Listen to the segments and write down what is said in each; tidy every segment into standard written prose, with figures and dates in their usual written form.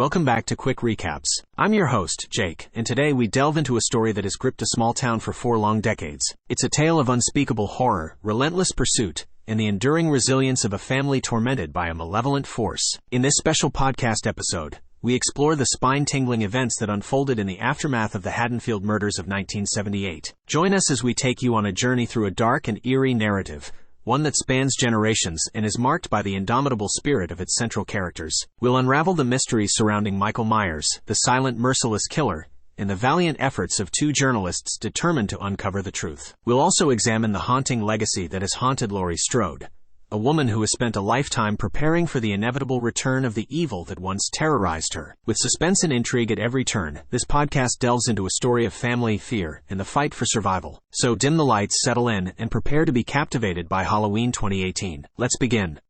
Welcome back to Quick Recaps. I'm your host, Jake, and today we delve into a story that has gripped a small town for 4 long decades. It's a tale of unspeakable horror, relentless pursuit, and the enduring resilience of a family tormented by a malevolent force. In this special podcast episode, we explore the spine-tingling events that unfolded in the aftermath of the Haddonfield murders of 1978. Join us as we take you on a journey through a dark and eerie narrative, one that spans generations and is marked by the indomitable spirit of its central characters. We'll unravel the mysteries surrounding Michael Myers, the silent, merciless killer, and the valiant efforts of 2 journalists determined to uncover the truth. We'll also examine the haunting legacy that has haunted Laurie Strode, a woman who has spent a lifetime preparing for the inevitable return of the evil that once terrorized her. With suspense and intrigue at every turn, this podcast delves into a story of family, fear, and the fight for survival. So dim the lights, settle in, and prepare to be captivated by Halloween 2018. Let's begin.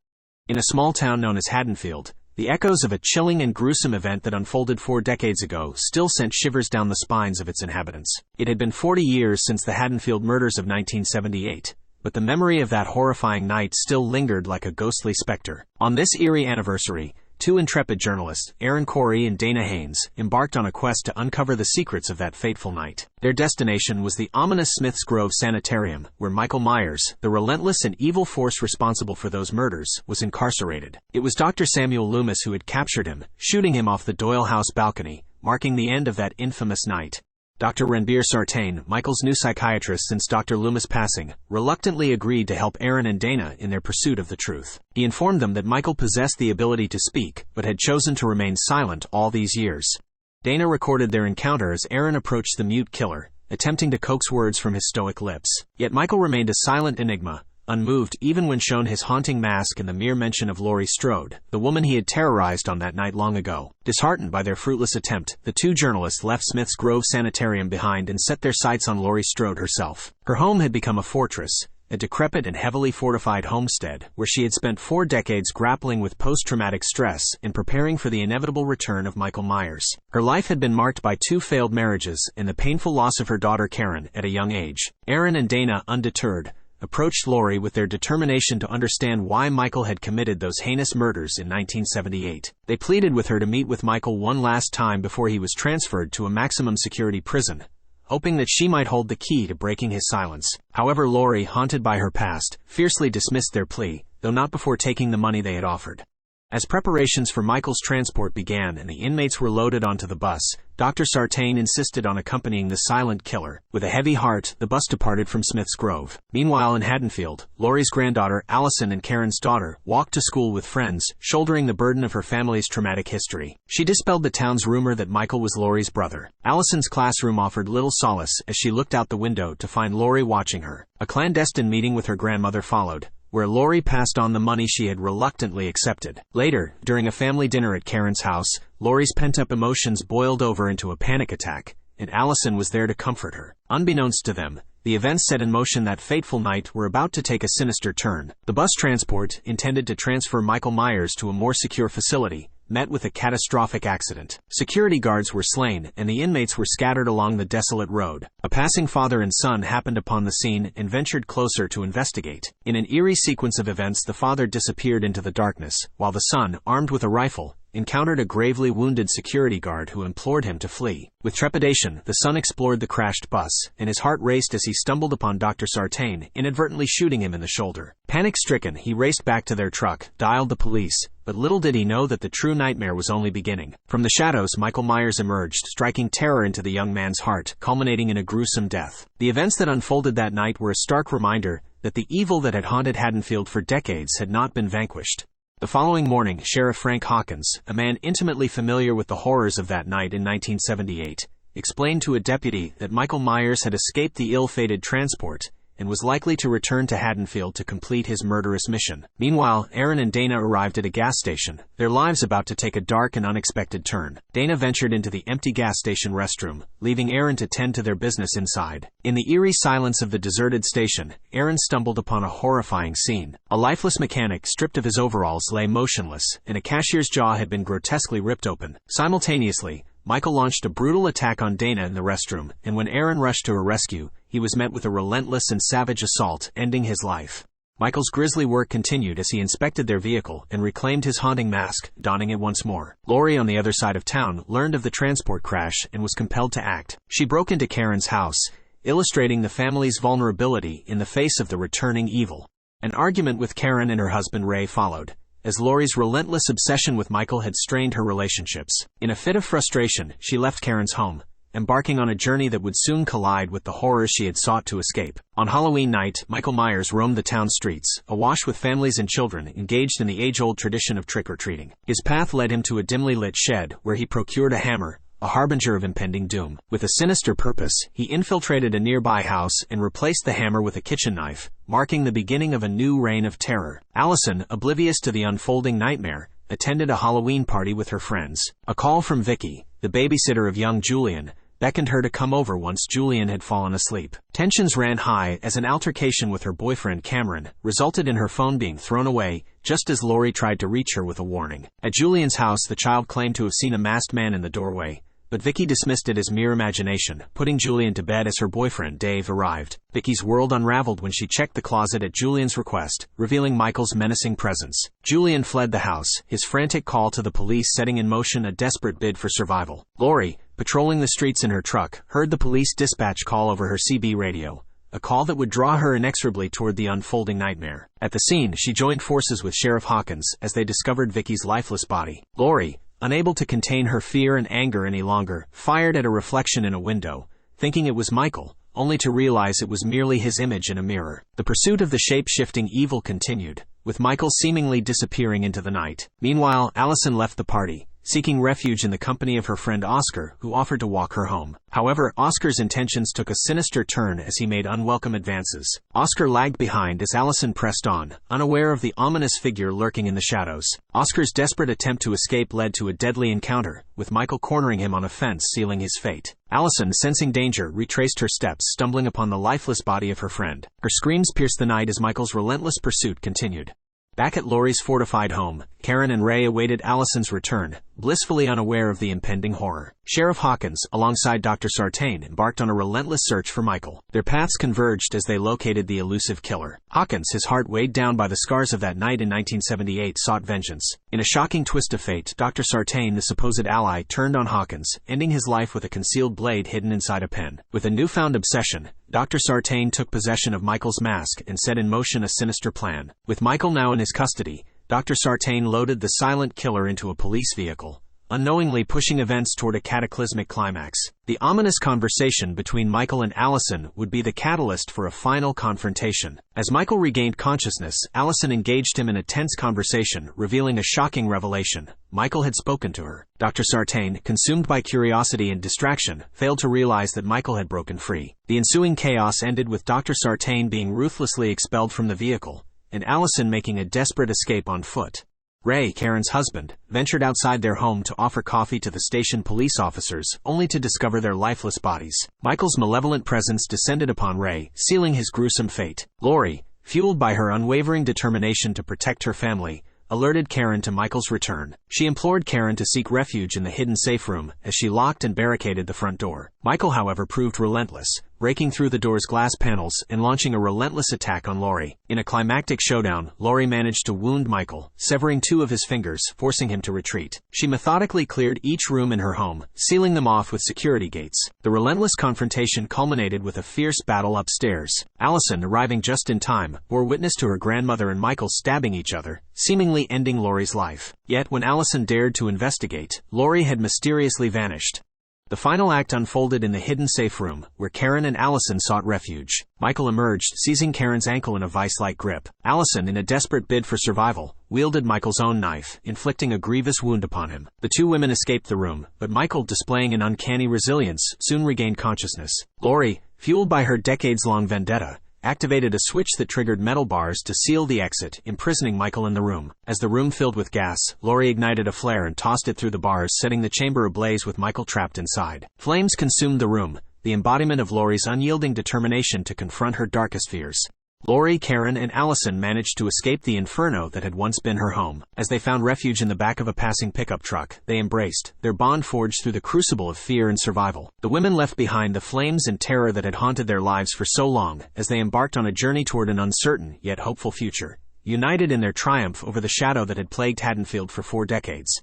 In a small town known as Haddonfield, the echoes of a chilling and gruesome event that unfolded 4 decades ago still sent shivers down the spines of its inhabitants. It had been 40 years since the Haddonfield murders of 1978. But the memory of that horrifying night still lingered like a ghostly specter. On this eerie anniversary, 2 intrepid journalists, Aaron Corey and Dana Haynes, embarked on a quest to uncover the secrets of that fateful night. Their destination was the ominous Smith's Grove Sanitarium, where Michael Myers, the relentless and evil force responsible for those murders, was incarcerated. It was Dr. Samuel Loomis who had captured him, shooting him off the Doyle House balcony, marking the end of that infamous night. Dr. Ranbir Sartain, Michael's new psychiatrist since Dr. Loomis' passing, reluctantly agreed to help Aaron and Dana in their pursuit of the truth. He informed them that Michael possessed the ability to speak, but had chosen to remain silent all these years. Dana recorded their encounter as Aaron approached the mute killer, attempting to coax words from his stoic lips. Yet Michael remained a silent enigma, unmoved even when shown his haunting mask and the mere mention of Laurie Strode, the woman he had terrorized on that night long ago. Disheartened by their fruitless attempt, the 2 journalists left Smith's Grove Sanitarium behind and set their sights on Laurie Strode herself. Her home had become a fortress, a decrepit and heavily fortified homestead, where she had spent 4 decades grappling with post-traumatic stress and preparing for the inevitable return of Michael Myers. Her life had been marked by 2 failed marriages and the painful loss of her daughter Karen at a young age. Aaron and Dana, undeterred, approached Laurie with their determination to understand why Michael had committed those heinous murders in 1978. They pleaded with her to meet with Michael one last time before he was transferred to a maximum security prison, hoping that she might hold the key to breaking his silence. However, Laurie, haunted by her past, fiercely dismissed their plea, though not before taking the money they had offered. As preparations for Michael's transport began and the inmates were loaded onto the bus, Dr. Sartain insisted on accompanying the silent killer. With a heavy heart, the bus departed from Smith's Grove. Meanwhile in Haddonfield, Laurie's granddaughter, Allison, and Karen's daughter, walked to school with friends, shouldering the burden of her family's traumatic history. She dispelled the town's rumor that Michael was Laurie's brother. Allison's classroom offered little solace as she looked out the window to find Laurie watching her. A clandestine meeting with her grandmother followed, where Laurie passed on the money she had reluctantly accepted. Later, during a family dinner at Karen's house, Laurie's pent-up emotions boiled over into a panic attack, and Allison was there to comfort her. Unbeknownst to them, the events set in motion that fateful night were about to take a sinister turn. The bus transport, intended to transfer Michael Myers to a more secure facility, met with a catastrophic accident. Security guards were slain, and the inmates were scattered along the desolate road. A passing father and son happened upon the scene and ventured closer to investigate. In an eerie sequence of events, the father disappeared into the darkness, while the son, armed with a rifle, encountered a gravely wounded security guard who implored him to flee. With trepidation, the son explored the crashed bus, and his heart raced as he stumbled upon Dr. Sartain, inadvertently shooting him in the shoulder. Panic-stricken, he raced back to their truck, dialed the police, but little did he know that the true nightmare was only beginning. From the shadows, Michael Myers emerged, striking terror into the young man's heart, culminating in a gruesome death. The events that unfolded that night were a stark reminder that the evil that had haunted Haddonfield for decades had not been vanquished. The following morning, Sheriff Frank Hawkins, a man intimately familiar with the horrors of that night in 1978, explained to a deputy that Michael Myers had escaped the ill-fated transport and was likely to return to Haddonfield to complete his murderous mission. Meanwhile, Aaron and Dana arrived at a gas station, their lives about to take a dark and unexpected turn. Dana ventured into the empty gas station restroom, leaving Aaron to tend to their business inside. In the eerie silence of the deserted station, Aaron stumbled upon a horrifying scene. A lifeless mechanic, stripped of his overalls, lay motionless, and a cashier's jaw had been grotesquely ripped open. Simultaneously, Michael launched a brutal attack on Dana in the restroom, and when Aaron rushed to her rescue, he was met with a relentless and savage assault, ending his life. Michael's grisly work continued as he inspected their vehicle and reclaimed his haunting mask, donning it once more. Laurie, on the other side of town, learned of the transport crash and was compelled to act. She broke into Karen's house, illustrating the family's vulnerability in the face of the returning evil. An argument with Karen and her husband Ray followed, as Laurie's relentless obsession with Michael had strained her relationships. In a fit of frustration, she left Karen's home, embarking on a journey that would soon collide with the horrors she had sought to escape. On Halloween night, Michael Myers roamed the town streets, awash with families and children engaged in the age-old tradition of trick-or-treating. His path led him to a dimly lit shed, where he procured a hammer, a harbinger of impending doom. With a sinister purpose, he infiltrated a nearby house and replaced the hammer with a kitchen knife, marking the beginning of a new reign of terror. Allison, oblivious to the unfolding nightmare, attended a Halloween party with her friends. A call from Vicky, the babysitter of young Julian, beckoned her to come over once Julian had fallen asleep. Tensions ran high as an altercation with her boyfriend Cameron resulted in her phone being thrown away, just as Laurie tried to reach her with a warning. At Julian's house, the child claimed to have seen a masked man in the doorway, but Vicky dismissed it as mere imagination, putting Julian to bed as her boyfriend Dave arrived. Vicky's world unraveled when she checked the closet at Julian's request, revealing Michael's menacing presence. Julian fled the house, his frantic call to the police setting in motion a desperate bid for survival. Laurie, patrolling the streets in her truck, heard the police dispatch call over her CB radio, a call that would draw her inexorably toward the unfolding nightmare. At the scene, she joined forces with Sheriff Hawkins as they discovered Vicky's lifeless body. Laurie, unable to contain her fear and anger any longer, fired at a reflection in a window, thinking it was Michael, only to realize it was merely his image in a mirror. The pursuit of the shape-shifting evil continued, with Michael seemingly disappearing into the night. Meanwhile, Allison left the party, seeking refuge in the company of her friend Oscar, who offered to walk her home. However, Oscar's intentions took a sinister turn as he made unwelcome advances. Oscar lagged behind as Allison pressed on, unaware of the ominous figure lurking in the shadows. Oscar's desperate attempt to escape led to a deadly encounter, with Michael cornering him on a fence, sealing his fate. Allison, sensing danger, retraced her steps, stumbling upon the lifeless body of her friend. Her screams pierced the night as Michael's relentless pursuit continued. Back at Laurie's fortified home, Karen and Ray awaited Allison's return, blissfully unaware of the impending horror. Sheriff Hawkins, alongside Dr. Sartain, embarked on a relentless search for Michael. Their paths converged as they located the elusive killer. Hawkins, his heart weighed down by the scars of that night in 1978, sought vengeance. In a shocking twist of fate, Dr. Sartain, the supposed ally, turned on Hawkins, ending his life with a concealed blade hidden inside a pen. With a newfound obsession, Dr. Sartain took possession of Michael's mask and set in motion a sinister plan. With Michael now in his custody, Dr. Sartain loaded the silent killer into a police vehicle, unknowingly pushing events toward a cataclysmic climax. The ominous conversation between Michael and Allison would be the catalyst for a final confrontation. As Michael regained consciousness, Allison engaged him in a tense conversation, revealing a shocking revelation. Michael had spoken to her. Dr. Sartain, consumed by curiosity and distraction, failed to realize that Michael had broken free. The ensuing chaos ended with Dr. Sartain being ruthlessly expelled from the vehicle, and Allison making a desperate escape on foot. Ray, Karen's husband, ventured outside their home to offer coffee to the station police officers, only to discover their lifeless bodies. Michael's malevolent presence descended upon Ray, sealing his gruesome fate. Laurie, fueled by her unwavering determination to protect her family, alerted Karen to Michael's return. She implored Karen to seek refuge in the hidden safe room as she locked and barricaded the front door. Michael, however, proved relentless, breaking through the door's glass panels and launching a relentless attack on Laurie. In a climactic showdown, Laurie managed to wound Michael, severing 2 of his fingers, forcing him to retreat. She methodically cleared each room in her home, sealing them off with security gates. The relentless confrontation culminated with a fierce battle upstairs. Allison, arriving just in time, bore witness to her grandmother and Michael stabbing each other, seemingly ending Laurie's life. Yet, when Allison dared to investigate, Laurie had mysteriously vanished. The final act unfolded in the hidden safe room, where Karen and Allison sought refuge. Michael emerged, seizing Karen's ankle in a vice-like grip. Allison, in a desperate bid for survival, wielded Michael's own knife, inflicting a grievous wound upon him. The 2 women escaped the room, but Michael, displaying an uncanny resilience, soon regained consciousness. Laurie, fueled by her decades-long vendetta, activated a switch that triggered metal bars to seal the exit, imprisoning Michael in the room. As the room filled with gas, Laurie ignited a flare and tossed it through the bars, setting the chamber ablaze with Michael trapped inside. Flames consumed the room, the embodiment of Laurie's unyielding determination to confront her darkest fears. Laurie, Karen, and Allison managed to escape the inferno that had once been her home. As they found refuge in the back of a passing pickup truck, they embraced, their bond forged through the crucible of fear and survival. The women left behind the flames and terror that had haunted their lives for so long, as they embarked on a journey toward an uncertain, yet hopeful future, united in their triumph over the shadow that had plagued Haddonfield for 4 decades.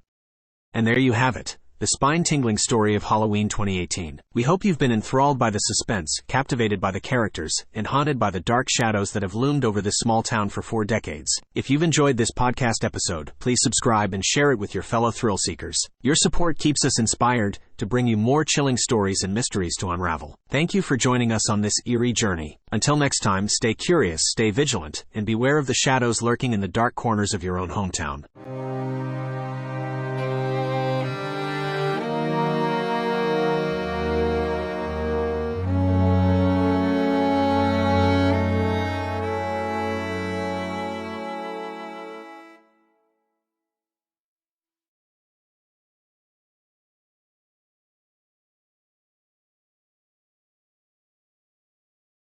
And there you have it. The spine-tingling story of Halloween 2018. We hope you've been enthralled by the suspense, captivated by the characters, and haunted by the dark shadows that have loomed over this small town for 4 decades. If you've enjoyed this podcast episode, please subscribe and share it with your fellow thrill seekers. Your support keeps us inspired to bring you more chilling stories and mysteries to unravel. Thank you for joining us on this eerie journey. Until next time, stay curious, stay vigilant, and beware of the shadows lurking in the dark corners of your own hometown.